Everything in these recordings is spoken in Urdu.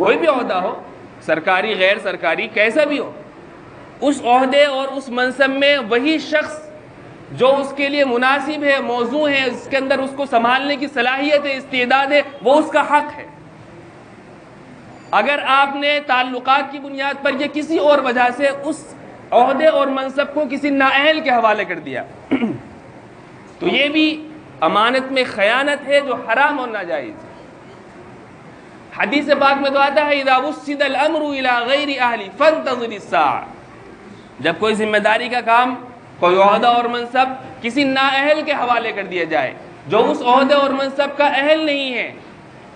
کوئی بھی عہدہ ہو، سرکاری غیر سرکاری کیسا بھی ہو، اس عہدے اور اس منصب میں وہی شخص جو اس کے لیے مناسب ہے، موزوں ہے، اس کے اندر اس کو سنبھالنے کی صلاحیت ہے، استعداد ہے، وہ اس کا حق ہے۔ اگر آپ نے تعلقات کی بنیاد پر یا کسی اور وجہ سے اس عہدے اور منصب کو کسی نااہل کے حوالے کر دیا تو یہ بھی امانت میں خیانت ہے جو حرام اور ناجائز ہے۔ حدیث پاک میں تو آتا ہے اذا وسد الامر الى غیر اہل فانتظر الساعہ، جب کوئی ذمہ داری کا کام، کوئی عہدہ اور منصب کسی نااہل کے حوالے کر دیا جائے جو اس عہدے اور منصب کا اہل نہیں ہے،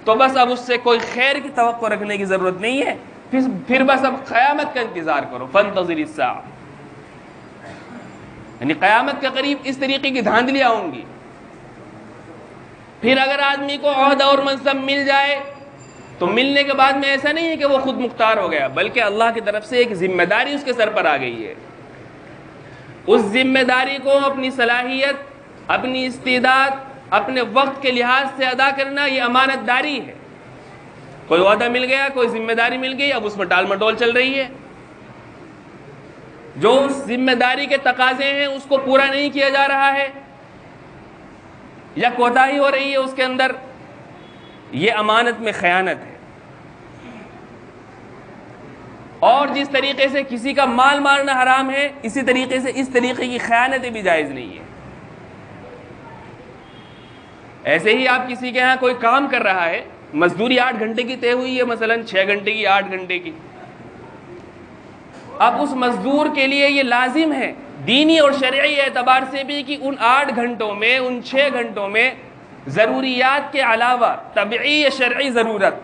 تو بس اب اس سے کوئی خیر کی توقع رکھنے کی ضرورت نہیں ہے، پھر بس اب قیامت کا انتظار کرو، فانتظر الساعہ، یعنی قیامت کے قریب اس طریقے کی دھاندلیاں ہوں گی۔ پھر اگر آدمی کو عہدہ اور منصب مل جائے تو ملنے کے بعد میں ایسا نہیں ہے کہ وہ خود مختار ہو گیا، بلکہ اللہ کی طرف سے ایک ذمہ داری اس کے سر پر آ گئی ہے۔ اس ذمہ داری کو اپنی صلاحیت، اپنی استعداد، اپنے وقت کے لحاظ سے ادا کرنا یہ امانت داری ہے۔ کوئی عہدہ مل گیا، کوئی ذمہ داری مل گئی، اب اس میں ٹال مٹول چل رہی ہے، جو اس ذمہ داری کے تقاضے ہیں اس کو پورا نہیں کیا جا رہا ہے یا کوتاہی ہو رہی ہے اس کے اندر، یہ امانت میں خیانت ہے۔ اور جس طریقے سے کسی کا مال مارنا حرام ہے، اسی طریقے سے اس طریقے کی خیانتیں بھی جائز نہیں ہے۔ ایسے ہی آپ کسی کے ہاں کوئی کام کر رہا ہے، مزدوری 8 گھنٹے کی طے ہوئی ہے، مثلا 6 گھنٹے کی، 8 گھنٹے کی، اب اس مزدور کے لیے یہ لازم ہے دینی اور شرعی اعتبار سے بھی کہ ان 8 گھنٹوں میں، ان 6 گھنٹوں میں ضروریات کے علاوہ، طبعی یا شرعی ضرورت،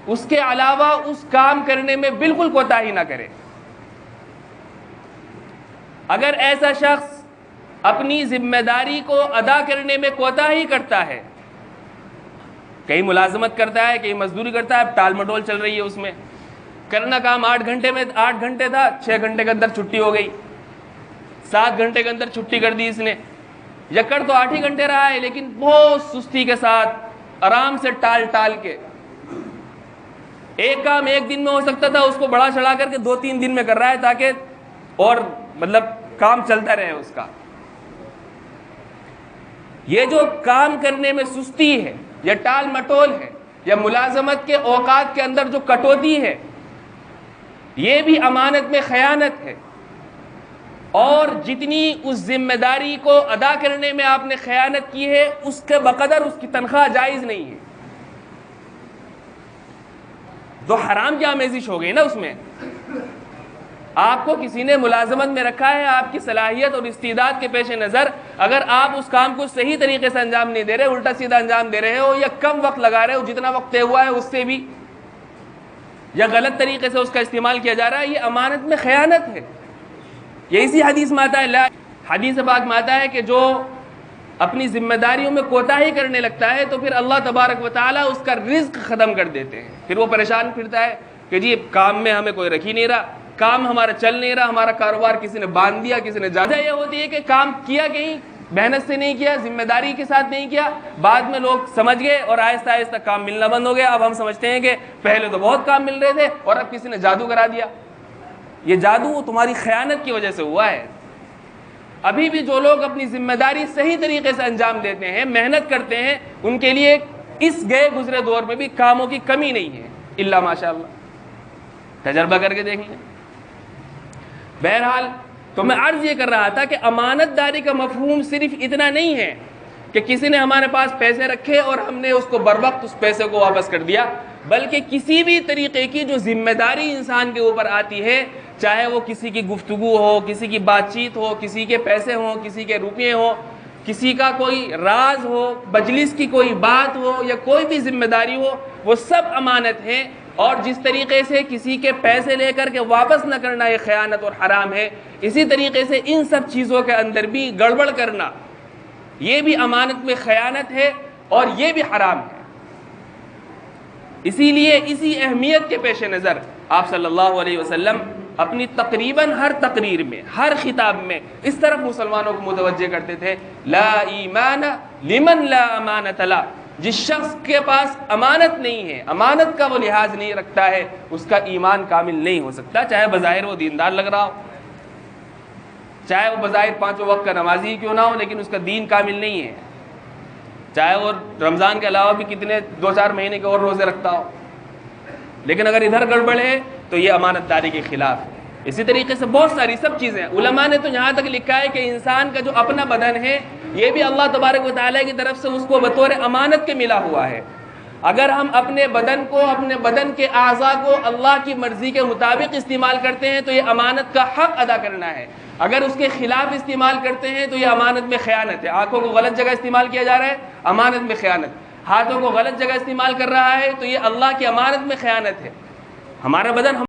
اس کے علاوہ اس کام کرنے میں بالکل کوتاہی نہ کرے۔ اگر ایسا شخص اپنی ذمہ داری کو ادا کرنے میں کوتاہی کرتا ہے، کہیں ملازمت کرتا ہے، کہیں مزدوری کرتا ہے، اب ٹال مٹول چل رہی ہے اس میں، کرنا کام 8 گھنٹے میں 8 گھنٹے تھا، 6 گھنٹے کے اندر چھٹی ہو گئی، 7 گھنٹے کے اندر چھٹی کر دی اس نے، یا کر تو 8 ہی گھنٹے رہا ہے لیکن بہت سستی کے ساتھ، آرام سے ٹال کے، ایک کام ایک دن میں ہو سکتا تھا اس کو بڑا چڑھا کر کے 2-3 دن میں کر رہا ہے تاکہ اور مطلب کام چلتا رہے اس کا۔ یہ جو کام کرنے میں سستی ہے یا ٹال مٹول ہے یا ملازمت کے اوقات کے اندر جو کٹوتی ہے، یہ بھی امانت میں خیانت ہے۔ اور جتنی اس ذمہ داری کو ادا کرنے میں آپ نے خیانت کی ہے، اس کے بقدر اس کی تنخواہ جائز نہیں ہے، تو حرام کی آمیزش ہو گئی نا اس میں۔ آپ کو کسی نے ملازمت میں رکھا ہے، آپ کی صلاحیت اور استعداد کے پیش نظر اگر آپ اس کام کو صحیح طریقے سے انجام نہیں دے رہے، الٹا سیدھا انجام دے رہے ہو یا کم وقت لگا رہے ہو، جتنا وقت طے ہوا ہے اس سے بھی، یا غلط طریقے سے اس کا استعمال کیا جا رہا ہے، یہ امانت میں خیانت ہے۔ یہ اسی حدیث میں آتا ہے، حدیث پاک میں آتا ہے کہ جو اپنی ذمہ داریوں میں کوتاہی کرنے لگتا ہے تو پھر اللہ تبارک و تعالیٰ اس کا رزق ختم کر دیتے ہیں، پھر وہ پریشان پھرتا ہے کہ جی کام میں ہمیں کوئی رکھ ہی نہیں رہا، کام ہمارا چل نہیں رہا، ہمارا کاروبار کسی نے باندھ دیا، کسی نے زیادہ۔ یہ ہوتی ہے کہ کام کیا کہیں محنت سے نہیں کیا، ذمہ داری کے ساتھ نہیں کیا، بعد میں لوگ سمجھ گئے اور آہستہ آہستہ کام ملنا بند ہو گیا۔ اب ہم سمجھتے ہیں کہ پہلے تو بہت کام مل رہے تھے اور اب کسی نے جادو کرا دیا۔ یہ جادو تمہاری خیانت کی وجہ سے ہوا ہے۔ ابھی بھی جو لوگ اپنی ذمہ داری صحیح طریقے سے انجام دیتے ہیں، محنت کرتے ہیں، ان کے لیے اس گئے گزرے دور میں بھی کاموں کی کمی نہیں ہے، الا ماشاءاللہ، تجربہ کر کے دیکھ لیں۔ بہرحال تو میں عرض یہ کر رہا تھا کہ امانت داری کا مفہوم صرف اتنا نہیں ہے کہ کسی نے ہمارے پاس پیسے رکھے اور ہم نے اس کو بروقت اس پیسے کو واپس کر دیا، بلکہ کسی بھی طریقے کی جو ذمہ داری انسان کے اوپر آتی ہے، چاہے وہ کسی کی گفتگو ہو، کسی کی بات چیت ہو، کسی کے پیسے ہوں، کسی کے روپے ہوں، کسی کا کوئی راز ہو، مجلس کی کوئی بات ہو یا کوئی بھی ذمہ داری ہو، وہ سب امانت ہے۔ اور جس طریقے سے کسی کے پیسے لے کر کے واپس نہ کرنا یہ خیانت اور حرام ہے، اسی طریقے سے ان سب چیزوں کے اندر بھی گڑبڑ کرنا یہ بھی امانت میں خیانت ہے اور یہ بھی حرام ہے۔ اسی لیے اسی اہمیت کے پیش نظر آپ صلی اللہ علیہ وسلم اپنی تقریباً ہر تقریر میں، ہر خطاب میں اس طرف مسلمانوں کو متوجہ کرتے تھے، لا ایمان لمن لا امانت له، جس شخص کے پاس امانت نہیں ہے، امانت کا وہ لحاظ نہیں رکھتا ہے، اس کا ایمان کامل نہیں ہو سکتا، چاہے بظاہر وہ دیندار لگ رہا ہو، چاہے وہ بظاہر 5 وقت کا نمازی کیوں نہ ہو، لیکن اس کا دین کامل نہیں ہے، چاہے وہ رمضان کے علاوہ بھی کتنے 2-4 مہینے کے اور روزے رکھتا ہو، لیکن اگر ادھر گڑبڑ ہے تو یہ امانت داری کے خلاف ہے۔ اسی طریقے سے بہت ساری سب چیزیں، علماء نے تو یہاں تک لکھا ہے کہ انسان کا جو اپنا بدن ہے یہ بھی اللہ تبارک و تعالیٰ کی طرف سے اس کو بطور امانت کے ملا ہوا ہے۔ اگر ہم اپنے بدن کو، اپنے بدن کے اعضاء کو اللہ کی مرضی کے مطابق استعمال کرتے ہیں تو یہ امانت کا حق ادا کرنا ہے، اگر اس کے خلاف استعمال کرتے ہیں تو یہ امانت میں خیانت ہے۔ آنکھوں کو غلط جگہ استعمال کیا جا رہا ہے، امانت میں خیانت، ہاتھوں کو غلط جگہ استعمال کر رہا ہے تو یہ اللہ کی امانت میں خیانت ہے۔ ہمارا بدن